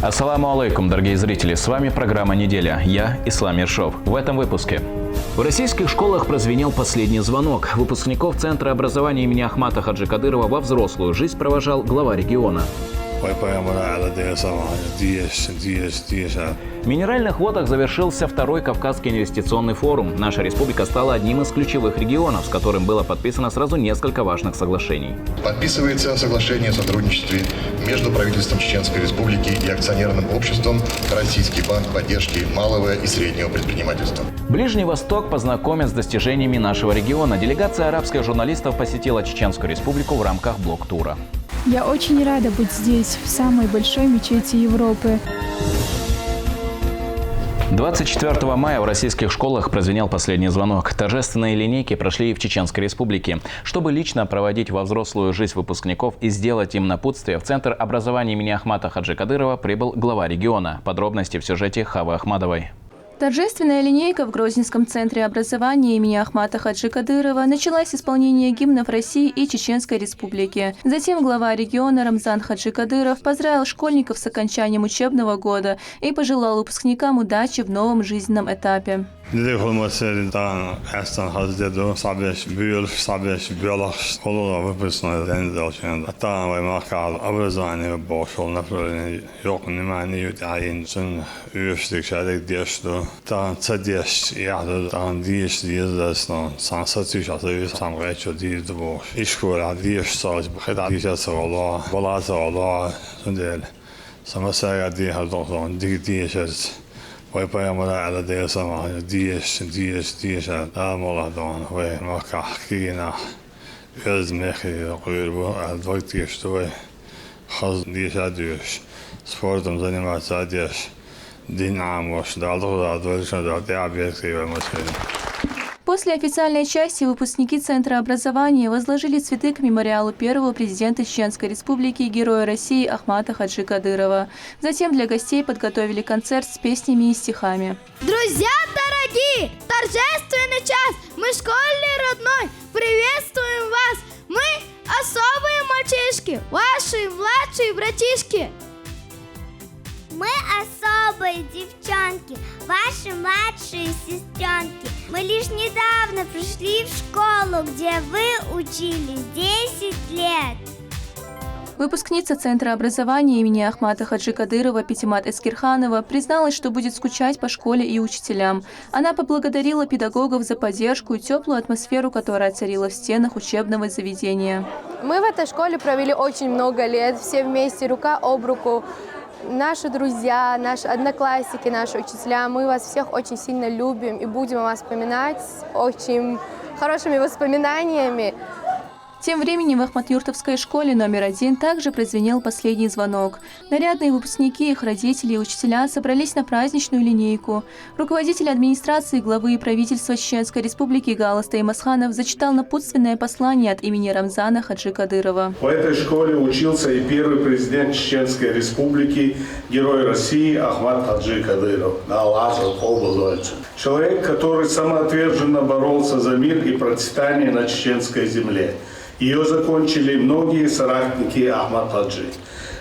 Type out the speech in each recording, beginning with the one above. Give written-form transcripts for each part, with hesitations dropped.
Ассаламу алейкум, дорогие зрители, с вами программа «Неделя». Я Ислам Ершов. В этом выпуске. В российских школах прозвенел последний звонок. Выпускников Центра образования имени Ахмата Хаджи Кадырова во взрослую жизнь провожал глава региона. В Минеральных водах завершился второй Кавказский инвестиционный форум. Наша республика стала одним из ключевых регионов, с которым было подписано сразу несколько важных соглашений. Подписывается соглашение о сотрудничестве между правительством Чеченской Республики и акционерным обществом Российский банк поддержки малого и среднего предпринимательства. Ближний Восток познакомит с достижениями нашего региона. Делегация арабских журналистов посетила Чеченскую Республику в рамках блок-тура. Я очень рада быть здесь, в самой большой мечети Европы. 24 мая в российских школах прозвенел последний звонок. Торжественные линейки прошли в Чеченской Республике. Чтобы лично проводить во взрослую жизнь выпускников и сделать им напутствие, в Центр образования имени Ахмата Хаджи Кадырова прибыл глава региона. Подробности в сюжете Хавы Ахмадовой. Торжественная линейка в Грозненском центре образования имени Ахмата Хаджи Кадырова началась с исполнения гимнов России и Чеченской Республики. Затем глава региона Рамзан Хаджи Кадыров поздравил школьников с окончанием учебного года и пожелал выпускникам удачи в новом жизненном этапе. Спортом заниматься одежь. После официальной части выпускники Центра образования возложили цветы к мемориалу первого президента Чеченской Республики, героя России Ахмата Хаджи Кадырова. Затем для гостей подготовили концерт с песнями и стихами. Друзья дорогие, торжественный час, мы в школе родной, приветствуем вас. Мы особые мальчишки, ваши младшие братишки. Мы особые девчонки, ваши младшие сестренки. Мы лишь недавно пришли в школу, где вы учились 10 лет. Выпускница Центра образования имени Ахмата Хаджи Кадырова Петимат Эскирханова призналась, что будет скучать по школе и учителям. Она поблагодарила педагогов за поддержку и теплую атмосферу, которая царила в стенах учебного заведения. Мы в этой школе провели очень много лет, все вместе, рука об руку. Наши друзья, наши одноклассники, наши учителя, мы вас всех очень сильно любим и будем о вас вспоминать с очень хорошими воспоминаниями. Тем временем в Ахмат-Юртовской школе номер 1 также прозвенел последний звонок. Нарядные выпускники, их родители и учителя собрались на праздничную линейку. Руководитель администрации главы и правительства Чеченской Республики Галас Таймасханов зачитал напутственное послание от имени Рамзана Хаджи Кадырова. В этой школе учился и первый президент Чеченской Республики, герой России Ахмат Хаджи Кадыров. Человек, который самоотверженно боролся за мир и процветание на чеченской земле. Ее закончили многие соратники Ахмат Хаджи.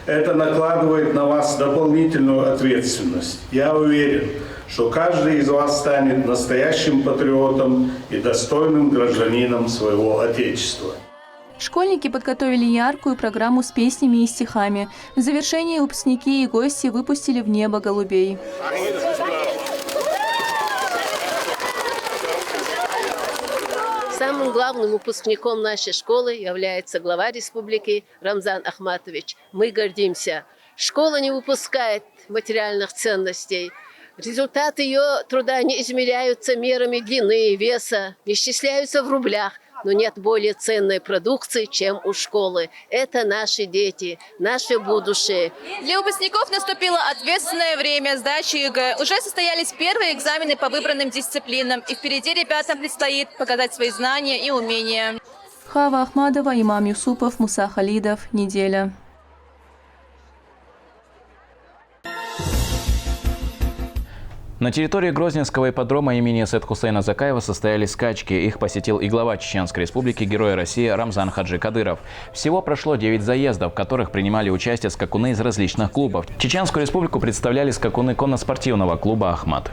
Это накладывает на вас дополнительную ответственность. Я уверен, что каждый из вас станет настоящим патриотом и достойным гражданином своего Отечества. Школьники подготовили яркую программу с песнями и стихами. В завершении выпускники и гости выпустили в небо голубей. Самым главным выпускником нашей школы является глава республики Рамзан Ахматович. Мы гордимся. Школа не выпускает материальных ценностей. Результаты ее труда не измеряются мерами длины, веса, не исчисляются в рублях. Но нет более ценной продукции, чем у школы. Это наши дети, наше будущее. Для выпускников наступило ответственное время сдачи ЕГЭ. Уже состоялись первые экзамены по выбранным дисциплинам. И впереди ребятам предстоит показать свои знания и умения. Хава Ахмадова, Имам Юсупов, Муса Халидов. Неделя. На территории Грозненского ипподрома имени Сет Хусейна Закаева состоялись скачки. Их посетил и глава Чеченской Республики, Герой России Рамзан Хаджи Кадыров. Всего прошло 9 заездов, в которых принимали участие скакуны из различных клубов. Чеченскую Республику представляли скакуны конно-спортивного клуба «Ахмат».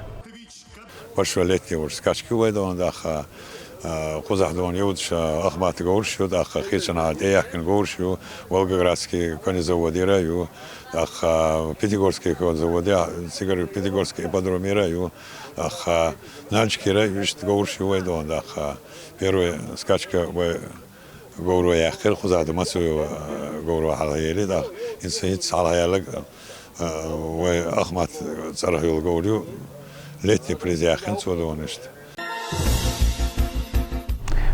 Большой летний скачки выйдут, Хузахдон Юдш, Ахмат Горшу, Хичана Деяхин Горшу, Волгоградский конезавод Ираю, Пятигорский конезавод, Пятигорский ипподром Ираю, Нальчики Ираю, Горшу выйдут, первая скачка в Гору Яхер, Хузахду Масуева Гору Халаели, инсанит Салаялак, Ахмат Царахил Горю, летний приз Яхин, Цудоништ.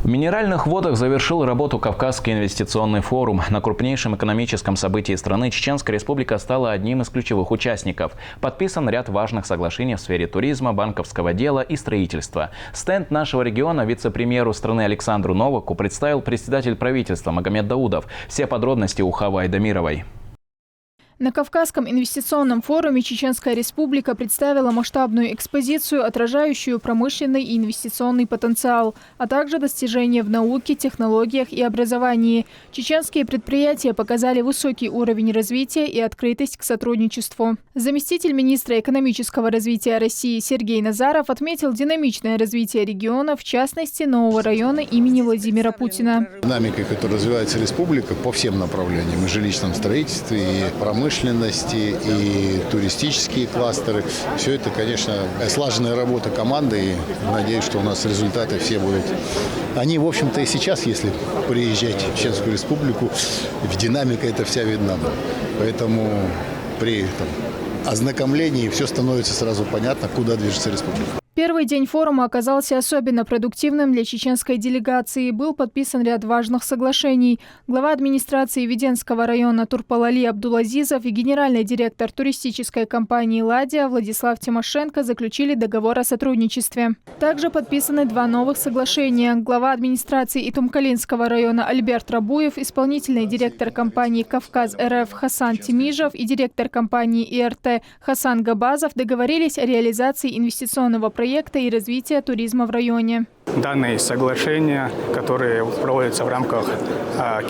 В Минеральных водах завершил работу Кавказский инвестиционный форум. На крупнейшем экономическом событии страны Чеченская Республика стала одним из ключевых участников. Подписан ряд важных соглашений в сфере туризма, банковского дела и строительства. Стенд нашего региона вице-премьеру страны Александру Новаку представил председатель правительства Магомед Даудов. Все подробности у Хавы Айдамировой. На Кавказском инвестиционном форуме Чеченская Республика представила масштабную экспозицию, отражающую промышленный и инвестиционный потенциал, а также достижения в науке, технологиях и образовании. Чеченские предприятия показали высокий уровень развития и открытость к сотрудничеству. Заместитель министра экономического развития России Сергей Назаров отметил динамичное развитие региона, в частности, нового района имени Владимира Путина. Динамикой, которой развивается республика по всем направлениям, и жилищном строительстве, и промышленности, и туристические кластеры. Все это, конечно, слаженная работа команды. И надеюсь, что у нас результаты все будут. Они, в общем-то, и сейчас, если приезжать в Чеченскую Республику, в динамике это вся видна. Поэтому при ознакомлении все становится сразу понятно, куда движется республика. Первый день форума оказался особенно продуктивным для чеченской делегации. Был подписан ряд важных соглашений. Глава администрации Веденского района Турпалали Абдулазизов и генеральный директор туристической компании «Ладия» Владислав Тимошенко заключили договор о сотрудничестве. Также подписаны 2 новых соглашения. Глава администрации Итумкалинского района Альберт Рабуев, исполнительный директор компании «Кавказ РФ» Хасан Тимижев и директор компании ИРТ Хасан Габазов договорились о реализации инвестиционного проекта и развития туризма в районе. Данные соглашения, которые проводятся в рамках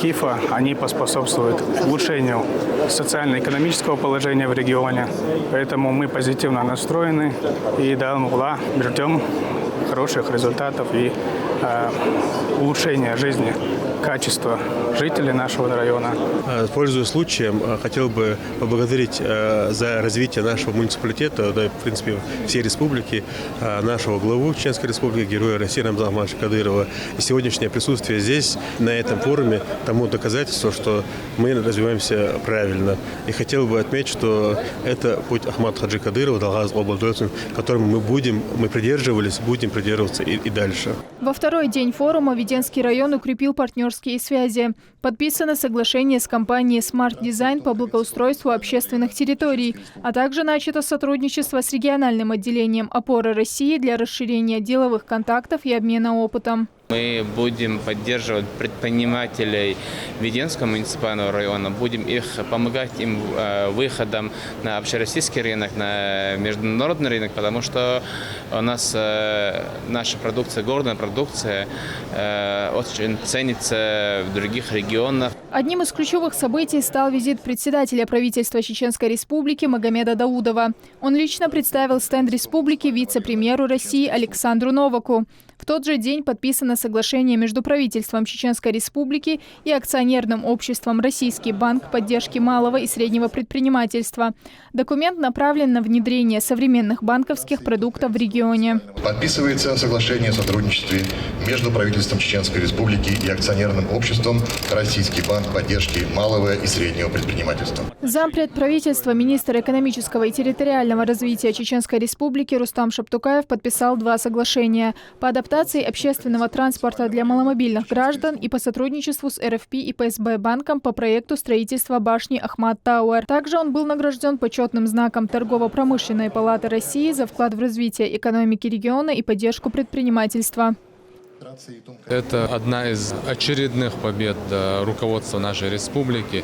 КИФа, они поспособствуют улучшению социально-экономического положения в регионе. Поэтому мы позитивно настроены и ждем хороших результатов и улучшения жизни, качества жителей нашего района. Пользуясь случаем, хотел бы поблагодарить за развитие нашего муниципалитета, да, в принципе, всей республики, нашего главу Чеченской Республики, Героя России Рамзана Ахматовича Кадырова. И сегодняшнее присутствие здесь, на этом форуме, тому доказательство, что мы развиваемся правильно. И хотел бы отметить, что это путь Ахмата Хаджи Кадырова, которому мы придерживались, будем придерживаться и дальше. Во второй день форума Веденский район укрепил партнерские связи. Подписано соглашение с компанией Smart Design по благоустройству общественных территорий, а также начато сотрудничество с региональным отделением «Опоры России» для расширения деловых контактов и обмена опытом. Мы будем поддерживать предпринимателей Веденского муниципального района, будем их помогать им выходом на общероссийский рынок, на международный рынок, потому что у нас наша продукция, горная продукция, очень ценится в других регионах. Одним из ключевых событий стал визит председателя правительства Чеченской Республики Магомеда Даудова. Он лично представил стенд республики вице-премьеру России Александру Новаку. В тот же день подписано соглашение между правительством Чеченской Республики и акционерным обществом «Российский банк поддержки малого и среднего предпринимательства». Документ направлен на внедрение современных банковских продуктов в регионе. Подписывается соглашение о сотрудничестве между правительством Чеченской Республики и акционерным обществом «Российский банк поддержки малого и среднего предпринимательства». Зампред правительства, министр экономического и территориального развития Чеченской Республики Рустам Шаптукаев подписал 2 соглашения по адаптации общественного транспорта для маломобильных граждан и по сотрудничеству с РФП и ПСБ банком по проекту строительства башни Ахмат Тауэр. Также он был награжден почетным знаком Торгово-промышленной палаты России за вклад в развитие экономики региона и поддержку предпринимательства. Это одна из очередных побед руководства нашей республики.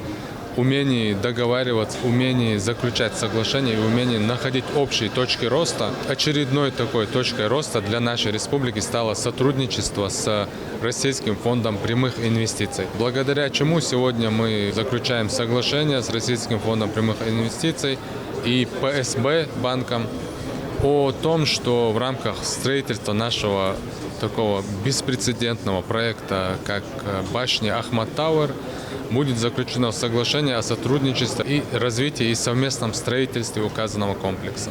умении договариваться, умении заключать соглашения и умении находить общие точки роста. Очередной такой точкой роста для нашей республики стало сотрудничество с Российским фондом прямых инвестиций, благодаря чему сегодня мы заключаем соглашение с Российским фондом прямых инвестиций и ПСБ банком о том, что в рамках строительства нашего такого беспрецедентного проекта, как башня Ахмат Тауэр, будет заключено соглашение о сотрудничестве и развитии и совместном строительстве указанного комплекса.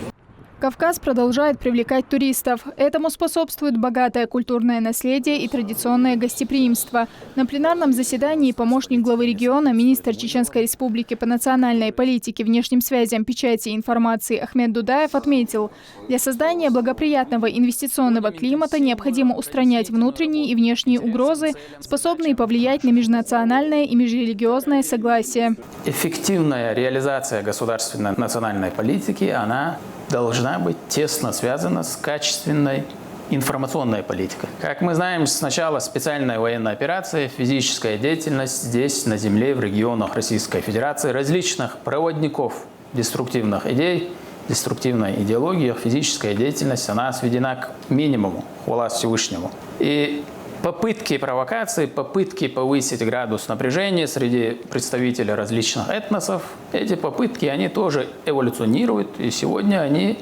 Кавказ продолжает привлекать туристов. Этому способствует богатое культурное наследие и традиционное гостеприимство. На пленарном заседании помощник главы региона, министр Чеченской Республики по национальной политике, внешним связям, печати и информации Ахмед Дудаев отметил, для создания благоприятного инвестиционного климата необходимо устранять внутренние и внешние угрозы, способные повлиять на межнациональное и межрелигиозное согласие. Эффективная реализация государственной национальной политики, она должна быть тесно связана с качественной информационной политикой. Как мы знаем, с начала специальной военной операции физическая деятельность здесь, на земле, в регионах Российской Федерации, различных проводников деструктивных идей, деструктивной идеологии, физическая деятельность, она сведена к минимуму, хвала Всевышнему. И попытки провокации, попытки повысить градус напряжения среди представителей различных этносов, эти попытки, они тоже эволюционируют, и сегодня они,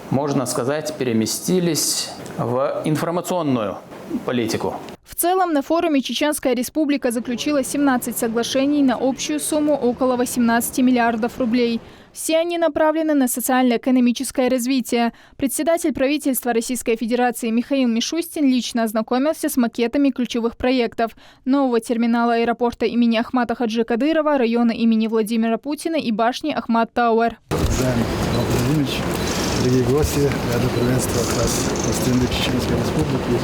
можно сказать, переместились в информационную политику. В целом, на форуме Чеченская Республика заключила 17 соглашений на общую сумму около 18 миллиардов рублей. Все они направлены на социально-экономическое развитие. Председатель правительства Российской Федерации Михаил Мишустин лично ознакомился с макетами ключевых проектов: нового терминала аэропорта имени Ахмата Хаджи Кадырова, района имени Владимира Путина и башни Ахмат Тауэр. Дорогие гости, рада приветствовать вас в стенде Чеченской Республики.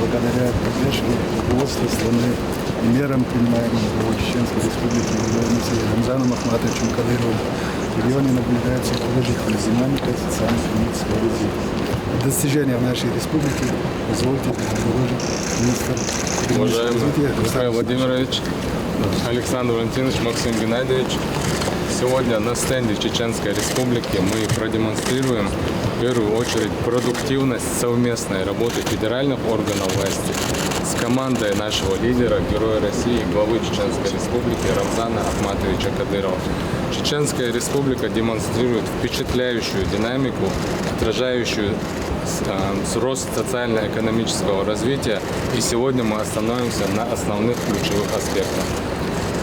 Благодаря поддержке руководства страны и мерам, принимаемым в Чеченской Республике Рамзаном Ахматовичем Кадыровым, в регионе наблюдается положительная динамика социально-экономического развития. Достижения в нашей республике позвольте предложить министр. Уважаемый Михаил Владимирович, Александр Валентинович, Максим Геннадьевич, сегодня на стенде Чеченской Республики мы продемонстрируем в первую очередь продуктивность совместной работы федеральных органов власти с командой нашего лидера, Героя России, главы Чеченской Республики Рамзана Ахматовича Кадырова. Чеченская Республика демонстрирует впечатляющую динамику, отражающую рост социально-экономического развития, и сегодня мы остановимся на основных ключевых аспектах.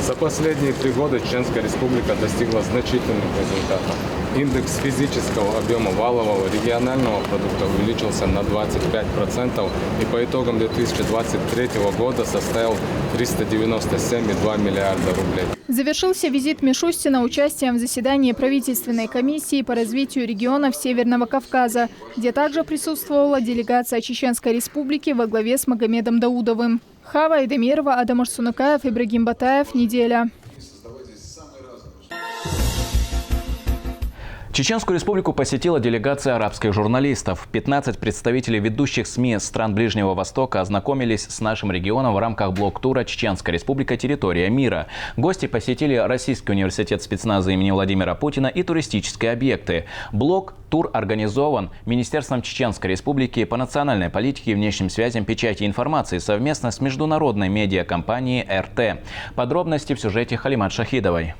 За последние 3 года Чеченская Республика достигла значительных результатов. Индекс физического объема валового регионального продукта увеличился на 25% и по итогам 2023 года составил 397,2 миллиарда рублей. Завершился визит Мишустина участием в заседании правительственной комиссии по развитию регионов Северного Кавказа, где также присутствовала делегация Чеченской Республики во главе с Магомедом Даудовым. Хава Эдемирова, Адам Урсунукаев, Ибрагим Батаев. Неделя. Чеченскую Республику посетила делегация арабских журналистов. 15 представителей ведущих СМИ стран Ближнего Востока ознакомились с нашим регионом в рамках блок-тура «Чеченская Республика. Территория мира». Гости посетили Российский университет спецназа имени Владимира Путина и туристические объекты. Блок-тур организован Министерством Чеченской Республики по национальной политике и внешним связям, печати и информации совместно с международной медиакомпанией РТ. Подробности в сюжете Халимат Шахидовой.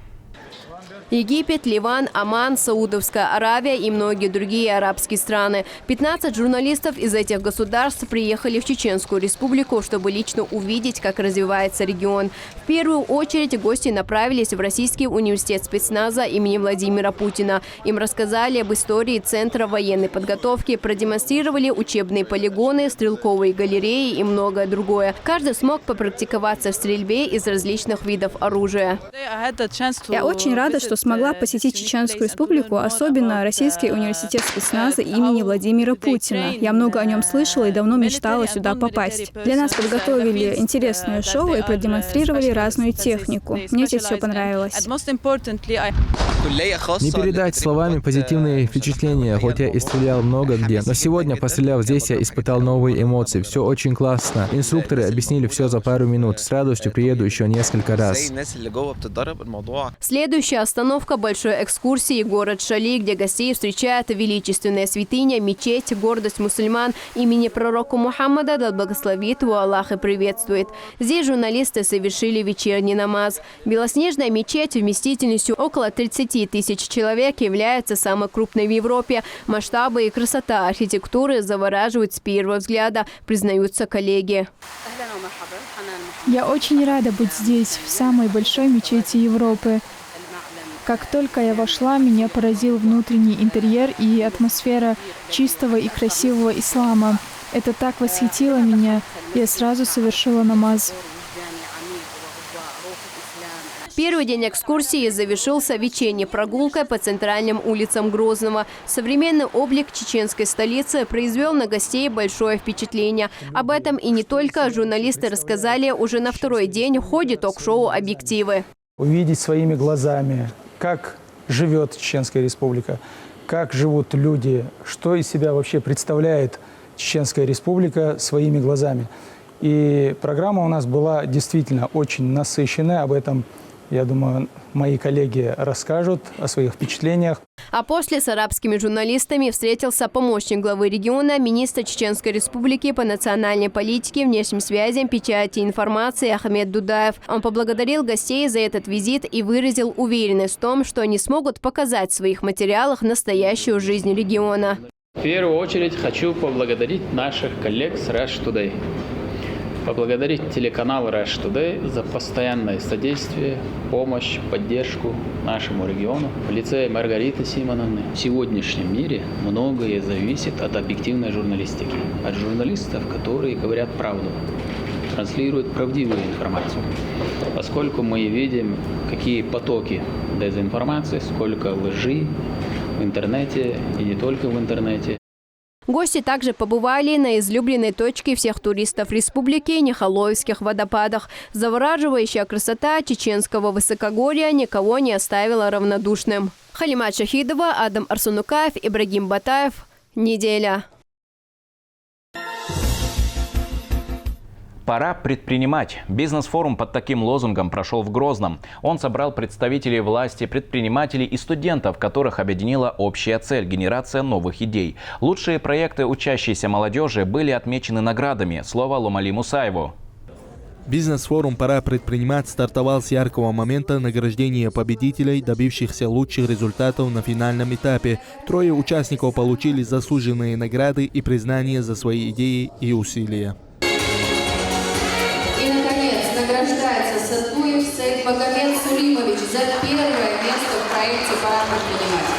Египет, Ливан, Оман, Саудовская Аравия и многие другие арабские страны. 15 журналистов из этих государств приехали в Чеченскую Республику, чтобы лично увидеть, как развивается регион. В первую очередь гости направились в Российский университет спецназа имени Владимира Путина. Им рассказали об истории Центра военной подготовки, продемонстрировали учебные полигоны, стрелковые галереи и многое другое. Каждый смог попрактиковаться в стрельбе из различных видов оружия. Я очень рада, что смогла посетить Чеченскую республику, особенно Российский университет спецназа имени Владимира Путина. Я много о нем слышала и давно мечтала сюда попасть. Для нас подготовили интересное шоу и продемонстрировали разную технику. Мне здесь все понравилось. Не передать словами позитивные впечатления, хоть я и стрелял много где. Но сегодня, постреляв здесь, я испытал новые эмоции. Все очень классно. Инструкторы объяснили все за пару минут. С радостью приеду еще несколько раз. Следующая остановка большой экскурсии – город Шали, где гостей встречает величественная святыня, мечеть, гордость мусульман имени пророка Мухаммада, да благословит его Аллах и приветствует. Здесь журналисты совершили вечерний намаз. Белоснежная мечеть вместительностью около 30 тысяч человек является самой крупной в Европе. Масштабы и красота архитектуры завораживают с первого взгляда, признаются коллеги. Я очень рада быть здесь, в самой большой мечети Европы. Как только я вошла, меня поразил внутренний интерьер и атмосфера чистого и красивого ислама. Это так восхитило меня, я сразу совершила намаз. Первый день экскурсии завершился вечерней прогулкой по центральным улицам Грозного. Современный облик чеченской столицы произвел на гостей большое впечатление. Об этом и не только журналисты рассказали уже на второй день в ходе ток-шоу «Объективы». Увидеть своими глазами, как живет Чеченская республика, как живут люди, что из себя вообще представляет Чеченская республика своими глазами. И программа у нас была действительно очень насыщенная. Об этом, я думаю, мои коллеги расскажут о своих впечатлениях. А после с арабскими журналистами встретился помощник главы региона, министр Чеченской республики по национальной политике, внешним связям, печати и информации Ахмед Дудаев. Он поблагодарил гостей за этот визит и выразил уверенность в том, что они смогут показать в своих материалах настоящую жизнь региона. В первую очередь хочу поблагодарить наших коллег с Rush Today. Поблагодарить телеканал Rush Today за постоянное содействие, помощь, поддержку нашему региону. В лице Маргариты Симоновны в сегодняшнем мире многое зависит от объективной журналистики. От журналистов, которые говорят правду, транслируют правдивую информацию. Поскольку мы видим, какие потоки дезинформации, сколько лжи в интернете и не только в интернете. Гости также побывали на излюбленной точке всех туристов республики – Нихалоевских водопадах. Завораживающая красота чеченского высокогорья никого не оставила равнодушным. Халимат Шахидова, Адам Арсунукаев, Ибрагим Батаев. Неделя. Пора предпринимать. Бизнес-форум под таким лозунгом прошел в Грозном. Он собрал представителей власти, предпринимателей и студентов, которых объединила общая цель – генерация новых идей. Лучшие проекты учащейся молодежи были отмечены наградами. Слово Ломали Мусаеву. Бизнес-форум «Пора предпринимать» стартовал с яркого момента награждения победителей, добившихся лучших результатов на финальном этапе. 3 участников получили заслуженные награды и признание за свои идеи и усилия. И, наконец, награждается Сатуев Саид Магомед Сулимович за первое место в проекте «Пора предпринимать».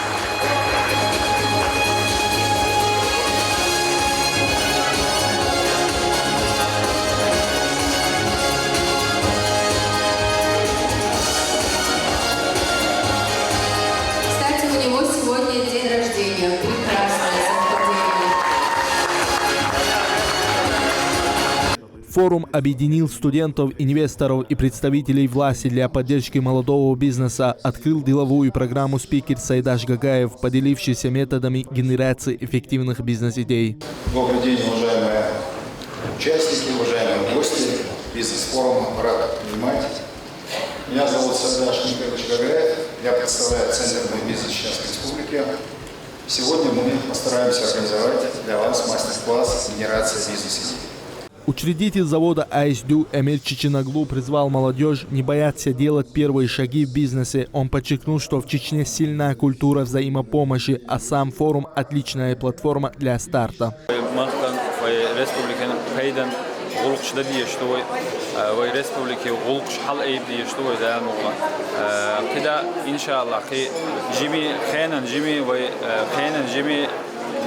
Кстати, у него сегодня день рождения. Прекрасное совпадение. Форум объединил студентов, инвесторов и представителей власти для поддержки молодого бизнеса. Открыл деловую программу спикер Сайдаш Гагаев, поделившийся методами генерации эффективных бизнес-идей. Добрый день, уважаемые участники, уважаемые гости бизнес-форума «Пора предпринимать». Меня зовут Сайдаш Гагаев, я представляю Центр бизнеса Чеченской Республики. Сегодня мы постараемся организовать для вас мастер-класс генерации бизнес-идей. Учредитель завода ISDU Эмиль Чеченоглу призвал молодежь не бояться делать первые шаги в бизнесе. Он подчеркнул, что в Чечне сильная культура взаимопомощи, а сам форум – отличная платформа для старта.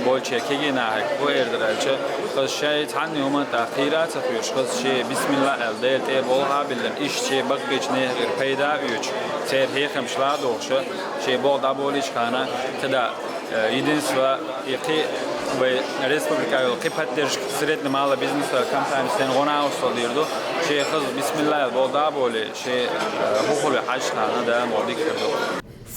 bolche kegina hak bu erdralche qashay tani uma taqirat afyush qashay bismillah aldelt e bolha bilen ishche baggichne payda üç terhi khamshla doqsha şey bol dabolish kana tada единство иқи ба республикаи иқи поддержки средне мала бизнеса компаниясен гонавс олирду шей хыз бисмилlah болда боли шей хухуби хажхана да модик кирду.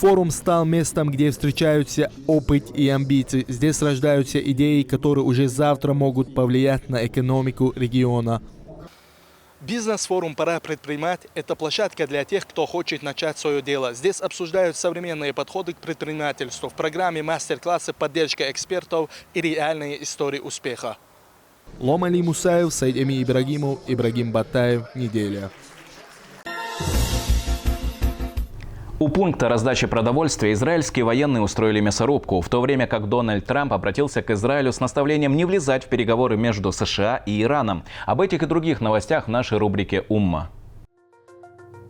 Форум стал местом, где встречаются опыт и амбиции. Здесь рождаются идеи, которые уже завтра могут повлиять на экономику региона. Бизнес-форум «Пора предпринимать» – это площадка для тех, кто хочет начать свое дело. Здесь обсуждают современные подходы к предпринимательству. В программе мастер-классы, поддержка экспертов и реальные истории успеха. Ломали Мусаев, Сайдеми Ибрагимов, Ибрагим Батаев. Неделя. У пункта раздачи продовольствия израильские военные устроили мясорубку, в то время как Дональд Трамп обратился к Израилю с наставлением не влезать в переговоры между США и Ираном. Об этих и других новостях в нашей рубрике «Умма».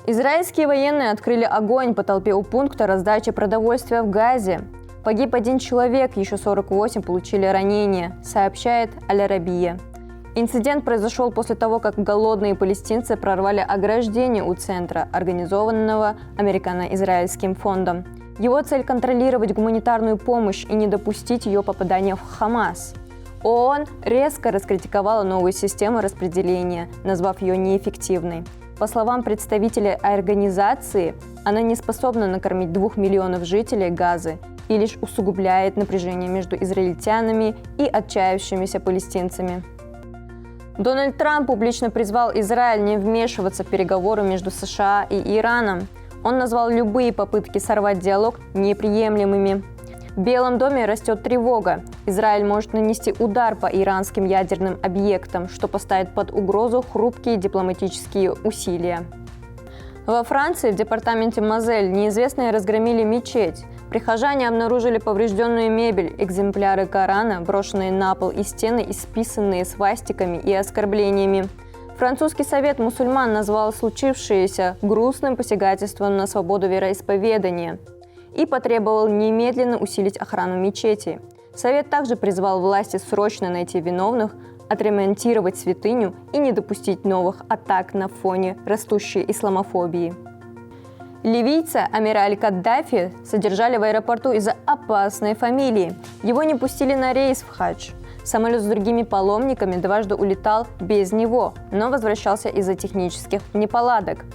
Израильские военные открыли огонь по толпе у пункта раздачи продовольствия в Газе. Погиб 1 человек, еще 48 получили ранения, сообщает Аль-Арабия. Инцидент произошел после того, как голодные палестинцы прорвали ограждение у центра, организованного Американо-Израильским фондом. Его цель – контролировать гуманитарную помощь и не допустить ее попадания в Хамас. ООН резко раскритиковала новую систему распределения, назвав ее неэффективной. По словам представителей организации, она не способна накормить 2 миллионов жителей Газы и лишь усугубляет напряжение между израильтянами и отчаявшимися палестинцами. Дональд Трамп публично призвал Израиль не вмешиваться в переговоры между США и Ираном. Он назвал любые попытки сорвать диалог неприемлемыми. В Белом доме растет тревога. Израиль может нанести удар по иранским ядерным объектам, что поставит под угрозу хрупкие дипломатические усилия. Во Франции, в департаменте Мозель, неизвестные разгромили мечеть. Прихожане обнаружили поврежденную мебель, экземпляры Корана, брошенные на пол и стены, исписанные свастиками и оскорблениями. Французский совет мусульман назвал случившееся грустным посягательством на свободу вероисповедания и потребовал немедленно усилить охрану мечети. Совет также призвал власти срочно найти виновных, отремонтировать святыню и не допустить новых атак на фоне растущей исламофобии. Ливийца Амира Аль-Каддафи содержали в аэропорту из-за опасной фамилии. Его не пустили на рейс в хадж. Самолет с другими паломниками дважды улетал без него, но возвращался из-за технических неполадок.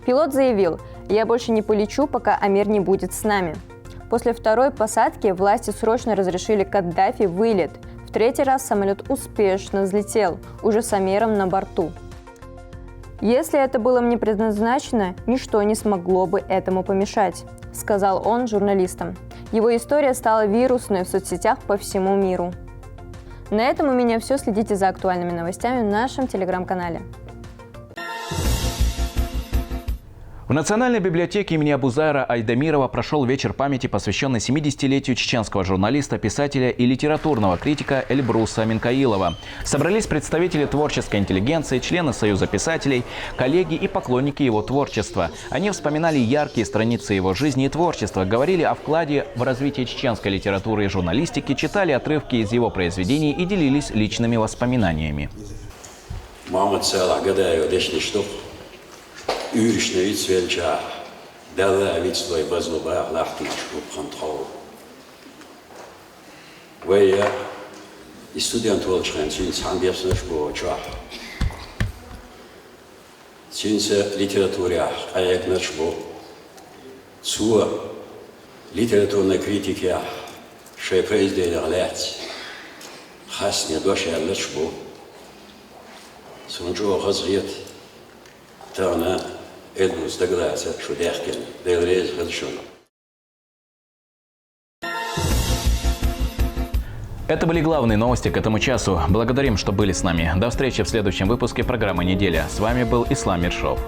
Пилот заявил: «Я больше не полечу, пока Амир не будет с нами». После второй посадки власти срочно разрешили Каддафи вылет. В 3-й раз самолет успешно взлетел, уже с Амиром на борту. «Если это было мне предназначено, ничто не смогло бы этому помешать», — сказал он журналистам. Его история стала вирусной в соцсетях по всему миру. На этом у меня все. Следите за актуальными новостями в нашем телеграм-канале. В Национальной библиотеке имени Абузайра Айдамирова прошел вечер памяти, посвященный 70-летию чеченского журналиста, писателя и литературного критика Эльбруса Минкаилова. Собрались представители творческой интеллигенции, члены Союза писателей, коллеги и поклонники его творчества. Они вспоминали яркие страницы его жизни и творчества, говорили о вкладе в развитие чеченской литературы и журналистики, читали отрывки из его произведений и делились личными воспоминаниями. Űrisnő itzvelcsá, delle viclaj bazlobá, láhtics ruphantrau. Weja, i studentolčren syns handbjefsners på tja. Syns litteraturja ægners på. Sua litteraturne kritikja, še preisdeder lät. Hasne došellers på. Sunjo hazriet. Tørne Эльбрус догласа, что дяхкен, делрез разрешено. Это были главные новости к этому часу. Благодарим, что были с нами. До встречи в следующем выпуске программы «Неделя». С вами был Ислам Миршов.